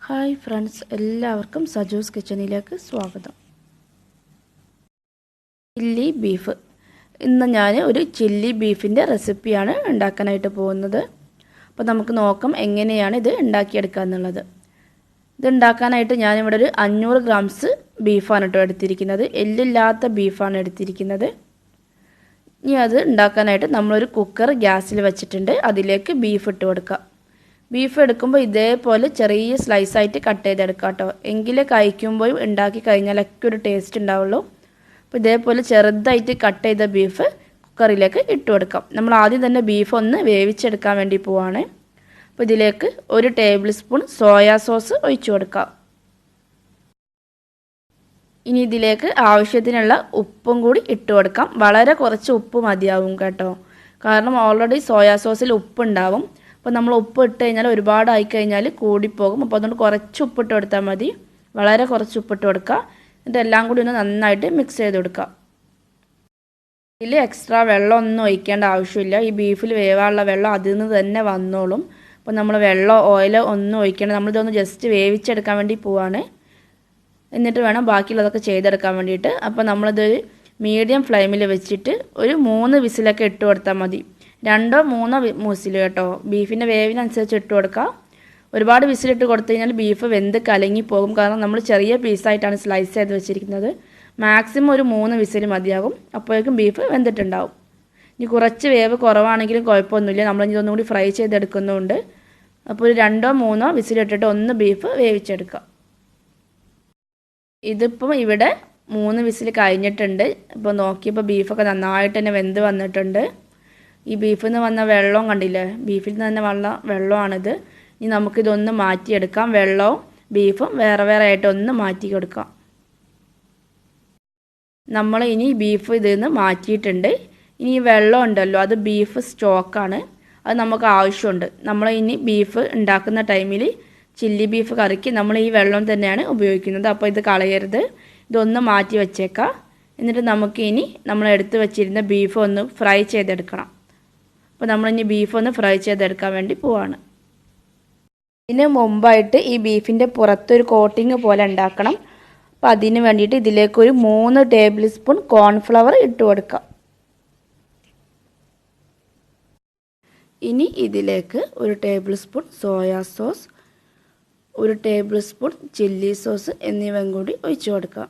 Hi friends, എല്ലാവർക്കും സജൂസ് കിച്ചണിലേക്ക് സ്വാഗതം. Chilli beef. ഇന്ന് ഞാൻ ഒരു ചില്ലി ബീഫിൻ്റെ റെസിപ്പിയാണ് ഉണ്ടാക്കാനായിട്ട് പോകുന്നത്. അപ്പോൾ നമുക്ക് നോക്കാം എങ്ങനെയാണ് ഇത് ഉണ്ടാക്കിയെടുക്കുക എന്നുള്ളത്. ഇത് ഉണ്ടാക്കാനായിട്ട് ഞാനിവിടെ ഒരു 500 ഗ്രാംസ് ബീഫാണ് കേട്ടോ എടുത്തിരിക്കുന്നത്. എല്ലില്ലാത്ത ബീഫാണ് എടുത്തിരിക്കുന്നത്. ഇനി അത് ഉണ്ടാക്കാനായിട്ട് നമ്മളൊരു കുക്കർ ഗ്യാസിൽ വെച്ചിട്ടുണ്ട്. അതിലേക്ക് ബീഫ് ഇട്ട് കൊടുക്കുക. ബീഫ് എടുക്കുമ്പോൾ ഇതേപോലെ ചെറിയ സ്ലൈസായിട്ട് കട്ട് ചെയ്തെടുക്കുക കേട്ടോ. എങ്കിലേ കഴിക്കുമ്പോൾ ഉണ്ടാക്കി കഴിഞ്ഞാലൊക്കെ ഒരു ടേസ്റ്റ് ഉണ്ടാവുള്ളൂ. അപ്പോൾ ഇതേപോലെ ചെറുതായിട്ട് കട്ട് ചെയ്ത ബീഫ് കുക്കറിലേക്ക് ഇട്ട് കൊടുക്കാം. നമ്മൾ ആദ്യം തന്നെ ബീഫ് ഒന്ന് വേവിച്ചെടുക്കാൻ വേണ്ടി പോവാണ്. അപ്പോൾ ഇതിലേക്ക് 1 ടേബിൾ സ്പൂൺ സോയാ സോസ് ഒഴിച്ചു കൊടുക്കാം. ഇനി ഇതിലേക്ക് ആവശ്യത്തിനുള്ള ഉപ്പും കൂടി ഇട്ട് കൊടുക്കാം. വളരെ കുറച്ച് ഉപ്പ് മതിയാവും കേട്ടോ, കാരണം ഓൾറെഡി സോയാ സോസിൽ ഉപ്പുണ്ടാവും. അപ്പോൾ നമ്മൾ ഉപ്പ് ഇട്ട് കഴിഞ്ഞാൽ ഒരുപാട് ആയിക്കഴിഞ്ഞാൽ കൂടിപ്പോകും. അപ്പോൾ അതുകൊണ്ട് കുറച്ച് ഉപ്പിട്ട് കൊടുത്താൽ മതി. വളരെ കുറച്ച് ഉപ്പിട്ട് കൊടുക്കുക. എന്നിട്ട് എല്ലാം കൂടി ഒന്ന് നന്നായിട്ട് മിക്സ് ചെയ്ത് കൊടുക്കുക. ഇതിൽ എക്സ്ട്രാ വെള്ളമൊന്നും ഒഴിക്കേണ്ട ആവശ്യമില്ല. ഈ ബീഫിൽ വേവാനുള്ള വെള്ളം അതിൽ നിന്ന് തന്നെ വന്നോളും. അപ്പോൾ നമ്മൾ വെള്ളമോ ഓയിലോ ഒന്നും ഒഴിക്കേണ്ട. നമ്മളിതൊന്ന് ജസ്റ്റ് വേവിച്ചെടുക്കാൻ വേണ്ടി പോവാണ്. എന്നിട്ട് വേണം ബാക്കിയുള്ളതൊക്കെ ചെയ്തെടുക്കാൻ വേണ്ടിയിട്ട്. അപ്പോൾ നമ്മളിത് മീഡിയം ഫ്ലെയിമിൽ വെച്ചിട്ട് ഒരു 3 വിസിലൊക്കെ ഇട്ട് കൊടുത്താൽ മതി. 2 or 3 വിസിൽ കേട്ടോ. ബീഫിൻ്റെ വേവിനനുസരിച്ച് ഇട്ട് കൊടുക്കുക. ഒരുപാട് വിസിലിട്ട് കൊടുത്തു കഴിഞ്ഞാൽ ബീഫ് വെന്ത് കലങ്ങി പോകും. കാരണം നമ്മൾ ചെറിയ പീസായിട്ടാണ് സ്ലൈസ് ചെയ്ത് വെച്ചിരിക്കുന്നത്. മാക്സിമം ഒരു 3 വിസിൽ മതിയാകും. അപ്പോഴേക്കും ബീഫ് വെന്തിട്ടുണ്ടാവും. ഇനി കുറച്ച് വേവ് കുറവാണെങ്കിലും കുഴപ്പമൊന്നുമില്ല. നമ്മളിനി ഇതൊന്നും കൂടി ഫ്രൈ ചെയ്തെടുക്കുന്നുണ്ട്. അപ്പോൾ ഒരു 2 or 3 വിസിലിട്ടിട്ട് ഒന്ന് ബീഫ് വേവിച്ചെടുക്കുക. ഇതിപ്പം ഇവിടെ 3 വിസിൽ കഴിഞ്ഞിട്ടുണ്ട്. ഇപ്പോൾ നോക്കിയപ്പോൾ ബീഫൊക്കെ നന്നായിട്ട് തന്നെ വെന്ത് വന്നിട്ടുണ്ട്. ഈ ബീഫിൽ നിന്ന് വന്ന വെള്ളം കണ്ടില്ലേ, ബീഫിൽ നിന്ന് തന്നെ വെള്ളമാണിത്. ഇനി നമുക്കിതൊന്ന് മാറ്റിയെടുക്കാം. വെള്ളവും ബീഫും വേറെ വേറെ ആയിട്ട് ഒന്ന് മാറ്റി കൊടുക്കാം. നമ്മൾ ഇനി ബീഫ് ഇതിൽ നിന്ന് മാറ്റിയിട്ടുണ്ട്. ഇനി ഈ വെള്ളം ഉണ്ടല്ലോ, അത് ബീഫ് സ്റ്റോക്കാണ്. അത് നമുക്ക് ആവശ്യമുണ്ട്. നമ്മൾ ഇനി ബീഫ് ഉണ്ടാക്കുന്ന ടൈമിൽ ചില്ലി ബീഫ് കറിക്ക് നമ്മൾ ഈ വെള്ളം തന്നെയാണ് ഉപയോഗിക്കുന്നത്. അപ്പോൾ ഇത് കളയരുത്. ഇതൊന്ന് മാറ്റി വെച്ചേക്കാം. എന്നിട്ട് നമുക്ക് ഇനി നമ്മൾ എടുത്ത് വെച്ചിരുന്ന ബീഫ് ഒന്ന് ഫ്രൈ ചെയ്തെടുക്കണം. അപ്പോൾ നമ്മളിനി ബീഫ് ഒന്ന് ഫ്രൈ ചെയ്തെടുക്കാൻ വേണ്ടി പോവാണ്. ഇതിന് മുമ്പായിട്ട് ഈ ബീഫിൻ്റെ പുറത്തൊരു കോട്ടിങ് പോലെ ഉണ്ടാക്കണം. അപ്പോൾ അതിന് വേണ്ടിയിട്ട് ഇതിലേക്കൊരു 3 ടേബിൾ സ്പൂൺ കോൺഫ്ലവർ ഇട്ട് കൊടുക്കാം. ഇനി ഇതിലേക്ക് 1 table spoon soya sauce, 1 table spoon chilli sauce എന്നിവ കൂടി ഒഴിച്ചു കൊടുക്കാം.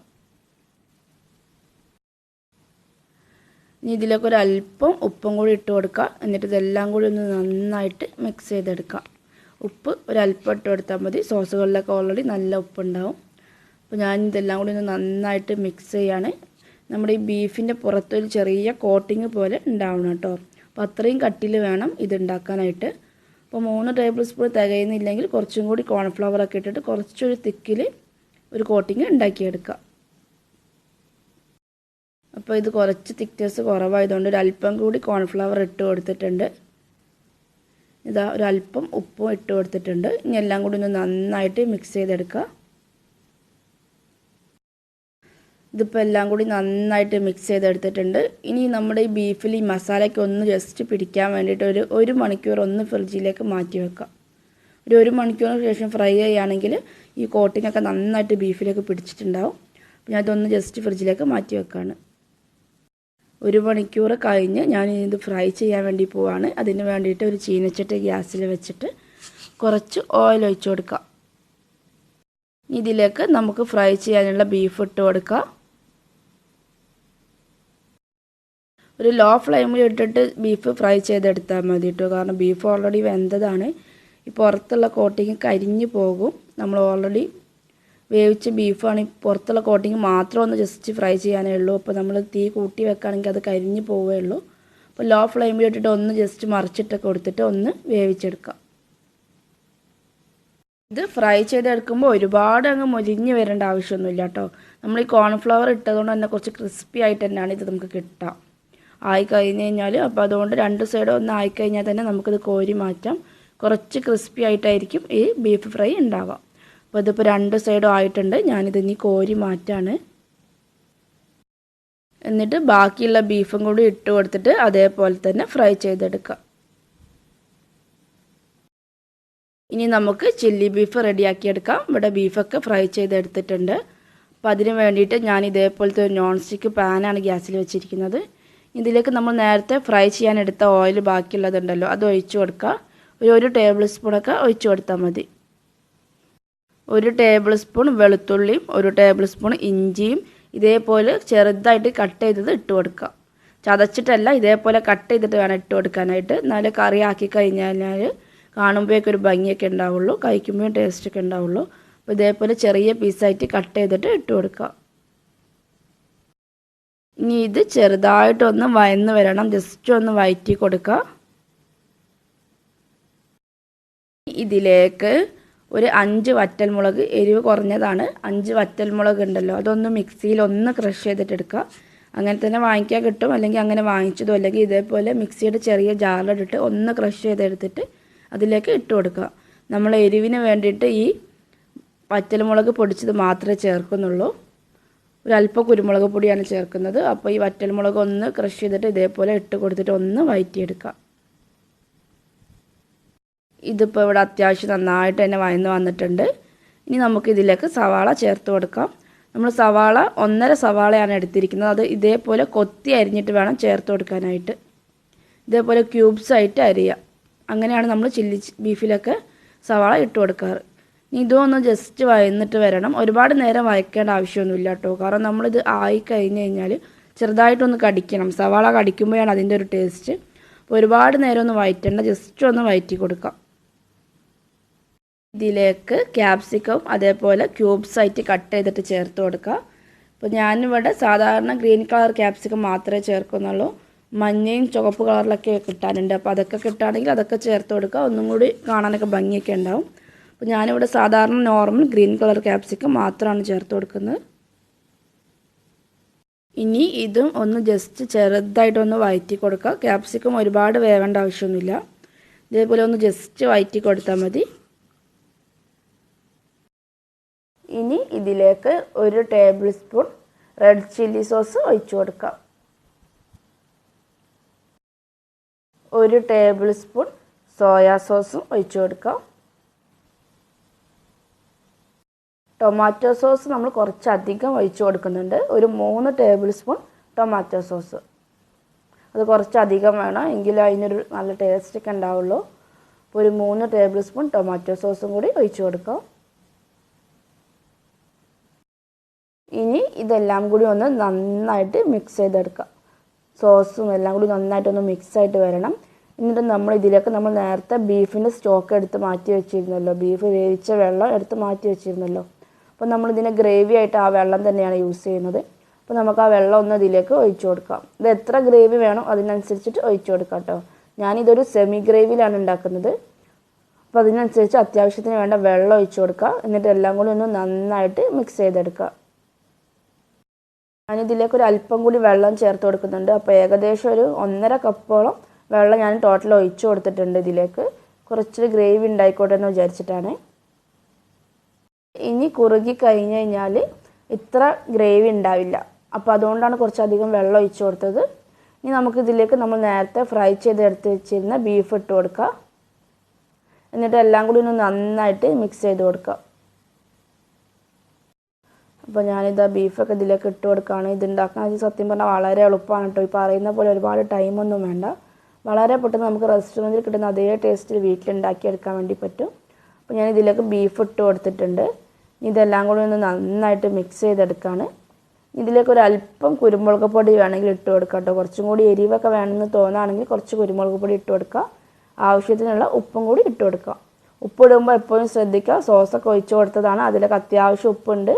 ഇനി ഇതിലേക്ക് ഒരല്പം ഉപ്പും കൂടി ഇട്ട് കൊടുക്കുക. എന്നിട്ട് ഇതെല്ലാം കൂടി ഒന്ന് നന്നായിട്ട് മിക്സ് ചെയ്തെടുക്കാം. ഉപ്പ് ഒരല്പം ഇട്ട് കൊടുത്താൽ മതി. സോസുകളിലൊക്കെ ഓൾറെഡി നല്ല ഉപ്പുണ്ടാവും. അപ്പോൾ ഞാൻ ഇതെല്ലാം കൂടി ഒന്ന് നന്നായിട്ട് മിക്സ് ചെയ്യാണ്. നമ്മുടെ ഈ ബീഫിൻ്റെ പുറത്തൊരു ചെറിയ കോട്ടിങ് പോലെ ഉണ്ടാവണം കേട്ടോ. അപ്പോൾ അത്രയും കട്ടിയിൽ വേണം ഇത് ഉണ്ടാക്കാനായിട്ട്. അപ്പോൾ 3 ടേബിൾ സ്പൂൺ തികയുന്നില്ലെങ്കിൽ കുറച്ചും കൂടി കോൺഫ്ലവറൊക്കെ ഇട്ടിട്ട് കുറച്ചൊരു തിക്കിൽ ഒരു കോട്ടിങ് ഉണ്ടാക്കിയെടുക്കുക. അപ്പോൾ ഇത് കുറച്ച് തിക്നെസ് കുറവായതുകൊണ്ട് ഒരല്പം കൂടി കോൺഫ്ലവർ ഇട്ട് കൊടുത്തിട്ടുണ്ട്. ഇതാ ഒരല്പം ഉപ്പും ഇട്ട് കൊടുത്തിട്ടുണ്ട്. ഇനി എല്ലാം കൂടി ഒന്ന് നന്നായിട്ട് മിക്സ് ചെയ്തെടുക്കുക. ഇതിപ്പോൾ എല്ലാം കൂടി നന്നായിട്ട് മിക്സ് ചെയ്തെടുത്തിട്ടുണ്ട്. ഇനി നമ്മുടെ ഈ ബീഫിൽ ഈ മസാലയ്ക്ക് ഒന്ന് ജസ്റ്റ് പിടിക്കാൻ വേണ്ടിയിട്ട് ഒരു മണിക്കൂർ ഒന്ന് ഫ്രിഡ്ജിലേക്ക് മാറ്റി വെക്കാം. ഒരു 1 മണിക്കൂറിന് ശേഷം ഫ്രൈ ചെയ്യുകയാണെങ്കിൽ ഈ കോട്ടിങ്ങൊക്കെ നന്നായിട്ട് ബീഫിലേക്ക് പിടിച്ചിട്ടുണ്ടാവും. അപ്പോൾ ഞാൻ ഇതൊന്ന് ജസ്റ്റ് ഫ്രിഡ്ജിലേക്ക് മാറ്റി വെക്കാണ്. 1 മണിക്കൂർ കഴിഞ്ഞ് ഞാൻ ഇത് ഫ്രൈ ചെയ്യാൻ വേണ്ടി പോവാണ്. അതിന് വേണ്ടിയിട്ട് ഒരു ചീനച്ചട്ടി ഗ്യാസിൽ വെച്ചിട്ട് കുറച്ച് ഓയിൽ ഒഴിച്ച് കൊടുക്കാം. ഇതിലേക്ക് നമുക്ക് ഫ്രൈ ചെയ്യാനുള്ള ബീഫ് ഇട്ട് കൊടുക്കാം. ഒരു ലോ ഫ്ലെയിമിൽ ഇട്ടിട്ട് ബീഫ് ഫ്രൈ ചെയ്തെടുത്താൽ മതി കേട്ടോ. കാരണം ബീഫ് ഓൾറെഡി വെന്തതാണ്. ഈ പുറത്തുള്ള കോട്ടിങ് കരിഞ്ഞു പോകും. നമ്മൾ ഓൾറെഡി വേവിച്ച ബീഫാണ്. ഈ പുറത്തുള്ള കോട്ടിങ് മാത്രം ഒന്ന് ജസ്റ്റ് ഫ്രൈ ചെയ്യാനേ ഉള്ളൂ. അപ്പോൾ നമ്മൾ തീ കൂട്ടി വെക്കുകയാണെങ്കിൽ അത് കരിഞ്ഞു പോവേ ഉള്ളൂ. അപ്പോൾ ലോ ഫ്ലെയിമിൽ ഇട്ടിട്ട് ഒന്ന് ജസ്റ്റ് മറിച്ചിട്ടൊക്കെ കൊടുത്തിട്ട് ഒന്ന് വേവിച്ചെടുക്കാം. ഇത് ഫ്രൈ ചെയ്തെടുക്കുമ്പോൾ ഒരുപാട് അങ്ങ് മൊരിഞ്ഞ് വരേണ്ട ആവശ്യമൊന്നുമില്ല കേട്ടോ. നമ്മൾ ഈ കോൺഫ്ലവർ ഇട്ടതുകൊണ്ട് തന്നെ കുറച്ച് ക്രിസ്പി ആയിട്ട് തന്നെയാണ് ഇത് നമുക്ക് കിട്ടുക. ആയി കഴിഞ്ഞ് കഴിഞ്ഞാൽ അപ്പോൾ അതുകൊണ്ട് 2 സൈഡും ഒന്ന് ആയിക്കഴിഞ്ഞാൽ തന്നെ നമുക്കിത് കോരി മാറ്റാം. കുറച്ച് ക്രിസ്പി ആയിട്ടായിരിക്കും ഈ ബീഫ് ഫ്രൈ ഉണ്ടാവുക. അപ്പോൾ ഇതിപ്പോൾ 2 സൈഡും ആയിട്ടുണ്ട്. ഞാനിത് ഇനി കോരി മാറ്റാണ്. എന്നിട്ട് ബാക്കിയുള്ള ബീഫും കൂടി ഇട്ട് കൊടുത്തിട്ട് അതേപോലെ തന്നെ ഫ്രൈ ചെയ്തെടുക്കാം. ഇനി നമുക്ക് ചില്ലി ബീഫ് റെഡിയാക്കിയെടുക്കാം. ഇവിടെ ബീഫൊക്കെ ഫ്രൈ ചെയ്തെടുത്തിട്ടുണ്ട്. അപ്പോൾ അതിന് വേണ്ടിയിട്ട് ഞാൻ ഇതേപോലത്തെ ഒരു നോൺ സ്റ്റിക്ക് പാനാണ് ഗ്യാസിൽ വെച്ചിരിക്കുന്നത്. ഇതിലേക്ക് നമ്മൾ നേരത്തെ ഫ്രൈ ചെയ്യാൻ എടുത്ത ഓയിൽ ബാക്കിയുള്ളതുണ്ടല്ലോ, അത് ഒഴിച്ചു കൊടുക്കുക. ഒരു ടേബിൾ സ്പൂണൊക്കെ ഒഴിച്ചു കൊടുത്താൽ മതി. 1 ടേബിൾ സ്പൂൺ വെളുത്തുള്ളിയും 1 ടേബിൾ സ്പൂൺ ഇഞ്ചിയും ഇതേപോലെ ചെറുതായിട്ട് കട്ട് ചെയ്തത് ഇട്ട് കൊടുക്കുക. ചതച്ചിട്ടല്ല, ഇതേപോലെ കട്ട് ചെയ്തിട്ട് വേണം ഇട്ട് കൊടുക്കാനായിട്ട്. എന്നാലും കറി ആക്കി കഴിഞ്ഞാൽ കാണുമ്പോഴേക്കൊരു ഭംഗിയൊക്കെ ഉണ്ടാവുള്ളൂ, കഴിക്കുമ്പോഴും ടേസ്റ്റൊക്കെ ഉണ്ടാവുള്ളൂ. അപ്പോൾ ഇതേപോലെ ചെറിയ പീസായിട്ട് കട്ട് ചെയ്തിട്ട് ഇട്ട് കൊടുക്കുക. ഇനി ഇത് ചെറുതായിട്ടൊന്ന് വഴന്ന് വരണം, ജസ്റ്റ് ഒന്ന് വഴറ്റി കൊടുക്കുക. ഇതിലേക്ക് ഒരു 5 വറ്റൽമുളക്, എരിവ് കുറഞ്ഞതാണ്, 5 വറ്റൽമുളക് ഉണ്ടല്ലോ, അതൊന്ന് മിക്സിയിൽ ഒന്ന് ക്രഷ് ചെയ്തിട്ടെടുക്കുക. അങ്ങനെ തന്നെ വാങ്ങിക്കാൻ കിട്ടും, അല്ലെങ്കിൽ അങ്ങനെ വാങ്ങിച്ചതും, അല്ലെങ്കിൽ ഇതേപോലെ മിക്സിയുടെ ചെറിയ ജാറിലിട്ടിട്ട് ഒന്ന് ക്രഷ് ചെയ്തെടുത്തിട്ട് അതിലേക്ക് ഇട്ട് കൊടുക്കുക. നമ്മൾ എരിവിന് വേണ്ടിയിട്ട് ഈ വറ്റൽമുളക് പൊടിച്ചത് മാത്രമേ ചേർക്കുന്നുള്ളൂ. ഒരല്പം കുരുമുളക് പൊടിയാണ് ചേർക്കുന്നത്. അപ്പോൾ ഈ വറ്റൽമുളക് ഒന്ന് ക്രഷ് ചെയ്തിട്ട് ഇതേപോലെ ഇട്ട് കൊടുത്തിട്ട് ഒന്ന് വഴറ്റിയെടുക്കുക. ഇതിപ്പോൾ ഇവിടെ അത്യാവശ്യം നന്നായിട്ട് തന്നെ വഴന്ന് വന്നിട്ടുണ്ട്. ഇനി നമുക്ക് ഇതിലേക്ക് സവാള ചേർത്ത് കൊടുക്കാം. നമ്മൾ സവാള 1.5 സവാളയാണ് എടുത്തിരിക്കുന്നത്. അത് ഇതേപോലെ കൊത്തി അരിഞ്ഞിട്ട് വേണം ചേർത്ത് കൊടുക്കാനായിട്ട്. ഇതേപോലെ ക്യൂബ്സ് ആയിട്ട് അരിയുക. അങ്ങനെയാണ് നമ്മൾ ചില്ലി ബീഫിലൊക്കെ സവാള ഇട്ട് കൊടുക്കാറ്. ഇനി ഇതൊന്ന് ജസ്റ്റ് വഴന്നിട്ട് വരണം. ഒരുപാട് നേരം വഴക്കേണ്ട ആവശ്യമൊന്നുമില്ല കേട്ടോ. കാരണം നമ്മളിത് ആയി കഴിഞ്ഞ് കഴിഞ്ഞാൽ ചെറുതായിട്ടൊന്ന് കടിക്കണം. സവാള കടിക്കുമ്പോഴാണ് അതിൻ്റെ ഒരു ടേസ്റ്റ്. അപ്പോൾ ഒരുപാട് നേരം ഒന്ന് വഴറ്റേണ്ട, ജസ്റ്റ് ഒന്ന് വഴറ്റി കൊടുക്കാം. ഇതിലേക്ക് ക്യാപ്സിക്കം അതേപോലെ ക്യൂബ്സ് ആയിട്ട് കട്ട് ചെയ്തിട്ട് ചേർത്ത് കൊടുക്കുക. അപ്പോൾ ഞാനിവിടെ സാധാരണ ഗ്രീൻ കളർ ക്യാപ്സിക്കം മാത്രമേ ചേർക്കുന്നുള്ളൂ. മഞ്ഞയും ചുവപ്പ് കളറിലൊക്കെ കിട്ടാനുണ്ട്. അപ്പോൾ അതൊക്കെ കിട്ടുകയാണെങ്കിൽ അതൊക്കെ ചേർത്ത് കൊടുക്കുക. ഒന്നും കൂടി കാണാനൊക്കെ ഭംഗിയൊക്കെ ഉണ്ടാവും. അപ്പോൾ ഞാനിവിടെ സാധാരണ നോർമൽ ഗ്രീൻ കളർ ക്യാപ്സിക്കം മാത്രമാണ് ചേർത്ത് കൊടുക്കുന്നത്. ഇനി ഇതും ഒന്ന് ജസ്റ്റ് ചെറുതായിട്ടൊന്ന് വഴറ്റി കൊടുക്കുക. ക്യാപ്സിക്കം ഒരുപാട് വേവേണ്ട ആവശ്യമൊന്നുമില്ല. ഇതേപോലെ ഒന്ന് ജസ്റ്റ് വഴറ്റി കൊടുത്താൽ മതി. ഇനി ഇതിലേക്ക് 1 table spoon red chilli sauce ഒഴിച്ചു കൊടുക്കാം. 1 ടേബിൾ സ്പൂൺ സോയാ സോസും ഒഴിച്ചു കൊടുക്കാം. ടൊമാറ്റോ സോസ് നമ്മൾ കുറച്ചധികം ഒഴിച്ചു കൊടുക്കുന്നുണ്ട്. ഒരു 3 ടേബിൾ സ്പൂൺ ടൊമാറ്റോ സോസ്. അത് കുറച്ചധികം വേണം, എങ്കിലും അതിനൊരു നല്ല ടേസ്റ്റൊക്കെ ഉണ്ടാവുള്ളൂ. അപ്പോൾ ഒരു 3 ടേബിൾ സ്പൂൺ ടൊമാറ്റോ സോസും കൂടി ഒഴിച്ചു കൊടുക്കാം. ഇനി ഇതെല്ലാം കൂടി ഒന്ന് നന്നായിട്ട് മിക്സ് ചെയ്തെടുക്കാം. സോസും എല്ലാം കൂടി നന്നായിട്ടൊന്ന് മിക്സായിട്ട് വരണം. എന്നിട്ട് നമ്മൾ ഇതിലേക്ക് നമ്മൾ നേരത്തെ ബീഫിൻ്റെ സ്റ്റോക്ക് എടുത്ത് മാറ്റി വെച്ചിരുന്നല്ലോ, ബീഫ് വേവിച്ച വെള്ളം എടുത്ത് മാറ്റി വെച്ചിരുന്നല്ലോ. അപ്പോൾ നമ്മളിതിനെ ഗ്രേവി ആയിട്ട് ആ വെള്ളം തന്നെയാണ് യൂസ് ചെയ്യുന്നത്. അപ്പോൾ നമുക്ക് ആ വെള്ളം ഒന്ന് ഇതിലേക്ക് ഒഴിച്ചു കൊടുക്കാം. ഇത് എത്ര ഗ്രേവി വേണം അതിനനുസരിച്ചിട്ട് ഒഴിച്ചു കൊടുക്കാം കേട്ടോ. ഞാനിതൊരു സെമി ഗ്രേവിയിലാണ് ഉണ്ടാക്കുന്നത്. അപ്പോൾ അതിനനുസരിച്ച് അത്യാവശ്യത്തിന് വേണ്ട വെള്ളം ഒഴിച്ചു കൊടുക്കുക. എന്നിട്ട് എല്ലാം കൂടി ഒന്ന് നന്നായിട്ട് മിക്സ് ചെയ്തെടുക്കുക. ഞാനിതിലേക്ക് ഒരു അല്പം കൂടി വെള്ളം ചേർത്ത് കൊടുക്കുന്നുണ്ട്. അപ്പോൾ ഏകദേശം ഒരു 1.5 കപ്പോളം വെള്ളം ഞാൻ ടോട്ടൽ ഒഴിച്ചു കൊടുത്തിട്ടുണ്ട്. ഇതിലേക്ക് കുറച്ചൊരു ഗ്രേവി ഉണ്ടായിക്കോട്ടെ എന്ന് വിചാരിച്ചിട്ടാണ്. ഇനി കുറുകി കഴിഞ്ഞ് കഴിഞ്ഞാൽ ഇത്ര ഗ്രേവി ഉണ്ടാവില്ല. അപ്പോൾ അതുകൊണ്ടാണ് കുറച്ചധികം വെള്ളം ഒഴിച്ചു കൊടുത്തത്. ഇനി നമുക്കിതിലേക്ക് നമ്മൾ നേരത്തെ ഫ്രൈ ചെയ്തെടുത്ത് വെച്ചിരുന്ന ബീഫ് ഇട്ട് കൊടുക്കുക. എന്നിട്ട് എല്ലാം കൂടി ഒന്ന് നന്നായിട്ട് മിക്സ് ചെയ്ത് കൊടുക്കുക. അപ്പോൾ ഞാനിതാ ബീഫൊക്കെ ഇതിലേക്ക് ഇട്ട് കൊടുക്കുകയാണ്. ഇതുണ്ടാക്കാൻ സത്യം പറഞ്ഞാൽ വളരെ എളുപ്പമാണ് കേട്ടോ. ഈ പറയുന്ന പോലെ ഒരുപാട് ടൈമൊന്നും വേണ്ട. വളരെ പെട്ടെന്ന് നമുക്ക് റെസ്റ്റോറൻറ്റിൽ കിട്ടുന്ന അതേ ടേസ്റ്റിൽ വീട്ടിലുണ്ടാക്കിയെടുക്കാൻ വേണ്ടി പറ്റും. അപ്പോൾ ഞാൻ ഇതിലേക്ക് ബീഫ് ഇട്ട് കൊടുത്തിട്ടുണ്ട്. ഇതെല്ലാം കൂടി ഒന്ന് നന്നായിട്ട് മിക്സ് ചെയ്തെടുക്കുകയാണ്. ഇതിലേക്ക് ഒരു അല്പം കുരുമുളക് പൊടി വേണമെങ്കിൽ ഇട്ട് കൊടുക്കാം കേട്ടോ. കുറച്ചും കൂടി എരിവൊക്കെ വേണമെന്ന് തോന്നുകയാണെങ്കിൽ കുറച്ച് കുരുമുളക് പൊടി ഇട്ട് കൊടുക്കുക. ആവശ്യത്തിനുള്ള ഉപ്പും കൂടി ഇട്ട് കൊടുക്കുക. ഉപ്പിടുമ്പോൾ എപ്പോഴും ശ്രദ്ധിക്കുക. സോസൊക്കെ ഒഴിച്ച് കൊടുത്തതാണ്, അതിലൊക്കെ അത്യാവശ്യം ഉപ്പുണ്ട്.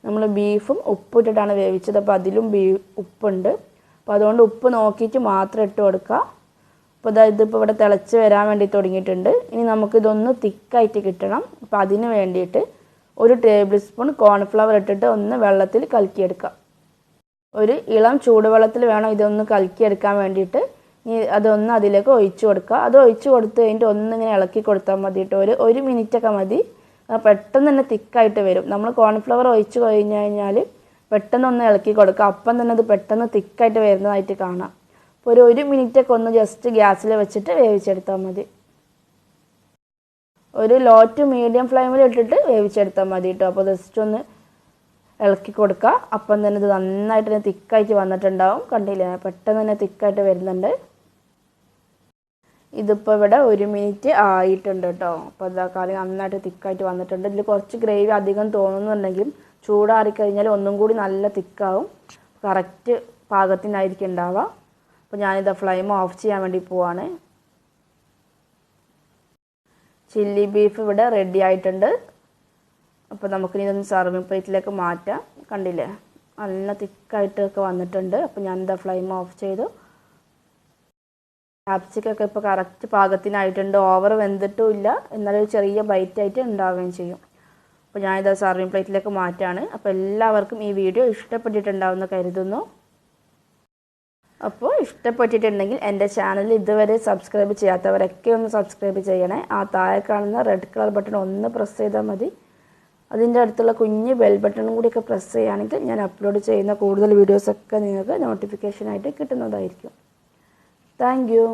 നമ്മൾ ബീഫും ഉപ്പിട്ടിട്ടാണ് വേവിച്ചത്. അപ്പോൾ അതിലും ഉപ്പുണ്ട്. അപ്പോൾ അതുകൊണ്ട് ഉപ്പ് നോക്കിയിട്ട് മാത്രം ഇട്ട് കൊടുക്കുക. അപ്പോൾ ഇതിപ്പോൾ ഇവിടെ തിളച്ച് വരാൻ വേണ്ടി തുടങ്ങിയിട്ടുണ്ട്. ഇനി നമുക്കിതൊന്ന് തിക്കായിട്ട് കിട്ടണം. അപ്പോൾ അതിന് വേണ്ടിയിട്ട് 1 ടേബിൾ സ്പൂൺ കോൺഫ്ലവർ ഇട്ടിട്ട് ഒന്ന് വെള്ളത്തിൽ കലക്കിയെടുക്കുക. ഒരു ഇളം ചൂടുവെള്ളത്തിൽ വേണം ഇതൊന്ന് കലക്കിയെടുക്കാൻ വേണ്ടിയിട്ട്. ഇനി അതൊന്ന് അതിലേക്ക് ഒഴിച്ചു കൊടുക്കുക. അത് ഒഴിച്ച് കൊടുത്ത് കഴിഞ്ഞിട്ട് ഒന്നിങ്ങനെ ഇളക്കി കൊടുത്താൽ മതി കേട്ടോ. ഒരു മിനിറ്റൊക്കെ മതി. പെട്ടെന്ന് തന്നെ തിക്കായിട്ട് വരും. നമ്മൾ കോൺഫ്ലവർ ഒഴിച്ച് കഴിഞ്ഞ് കഴിഞ്ഞാൽ പെട്ടെന്ന് ഒന്ന് ഇളക്കി കൊടുക്കുക. അപ്പം തന്നെ അത് പെട്ടെന്ന് തിക്കായിട്ട് വരുന്നതായിട്ട് കാണാം. അപ്പോൾ ഒരു മിനിറ്റൊക്കെ ഒന്ന് ജസ്റ്റ് ഗ്യാസിൽ വെച്ചിട്ട് വേവിച്ചെടുത്താൽ മതി. ഒരു ലോ ടു മീഡിയം ഫ്ലെയിമിൽ ഇട്ടിട്ട് വേവിച്ചെടുത്താൽ മതി കേട്ടോ. അപ്പോൾ ജസ്റ്റ് ഒന്ന് ഇളക്കി കൊടുക്കുക. അപ്പം തന്നെ ഇത് നന്നായിട്ട് തന്നെ തിക്കായിട്ട് വന്നിട്ടുണ്ടാവും. കണ്ടില്ലേ, പെട്ടെന്ന് തന്നെ തിക്കായിട്ട് വരുന്നുണ്ട്. ഇതിപ്പോൾ ഇവിടെ 1 മിനിറ്റ് ആയിട്ടുണ്ട് കേട്ടോ. അപ്പോൾ ഇതാ കറി നന്നായിട്ട് തിക്കായിട്ട് വന്നിട്ടുണ്ട്. ഇതിൽ കുറച്ച് ഗ്രേവി അധികം തോന്നുന്നുണ്ടെങ്കിലും ചൂടാറിക്കഴിഞ്ഞാൽ ഒന്നും കൂടി നല്ല തിക്കാവും. കറക്റ്റ് പാകത്തിനായിരിക്കും ഉണ്ടാവുക. അപ്പോൾ ഞാനിതാ ഫ്ലെയിം ഓഫ് ചെയ്യാൻ വേണ്ടി പോവാണ്. ചില്ലി ബീഫ് ഇവിടെ റെഡി ആയിട്ടുണ്ട്. അപ്പോൾ നമുക്കിനി ഇതൊന്ന് സർവിങ് പ്ലേറ്റിലേക്ക് മാറ്റാം. കണ്ടില്ലേ, നല്ല തിക്കായിട്ടൊക്കെ വന്നിട്ടുണ്ട്. അപ്പോൾ ഞാനിതാ ഫ്ലെയിം ഓഫ് ചെയ്തു. ക്യാപ്സിക്കൊക്കെ ഇപ്പോൾ കറക്റ്റ് പാകത്തിനായിട്ടുണ്ട്. ഓവർ വെന്തിട്ടും ഇല്ല, എന്നാലും ചെറിയ ബൈറ്റായിട്ട് ഉണ്ടാവുകയും ചെയ്യും. അപ്പോൾ ഞാനിത് സർവിങ് പ്ലേറ്റിലേക്ക് മാറ്റാണ്. അപ്പോൾ എല്ലാവർക്കും ഈ വീഡിയോ ഇഷ്ടപ്പെട്ടിട്ടുണ്ടാവുമെന്ന് കരുതുന്നു. അപ്പോൾ ഇഷ്ടപ്പെട്ടിട്ടുണ്ടെങ്കിൽ എൻ്റെ ചാനൽ ഇതുവരെ സബ്സ്ക്രൈബ് ചെയ്യാത്തവരൊക്കെ ഒന്ന് സബ്സ്ക്രൈബ് ചെയ്യണേ. ആ താഴെ കാണുന്ന റെഡ് കളർ ബട്ടൺ ഒന്ന് പ്രസ് ചെയ്താൽ മതി. അതിൻ്റെ അടുത്തുള്ള കുഞ്ഞ് ബെൽ ബട്ടണും കൂടിയൊക്കെ പ്രസ് ചെയ്യുകയാണെങ്കിൽ ഞാൻ അപ്ലോഡ് ചെയ്യുന്ന കൂടുതൽ വീഡിയോസൊക്കെ നിങ്ങൾക്ക് നോട്ടിഫിക്കേഷനായിട്ട് കിട്ടുന്നതായിരിക്കും. Thank you.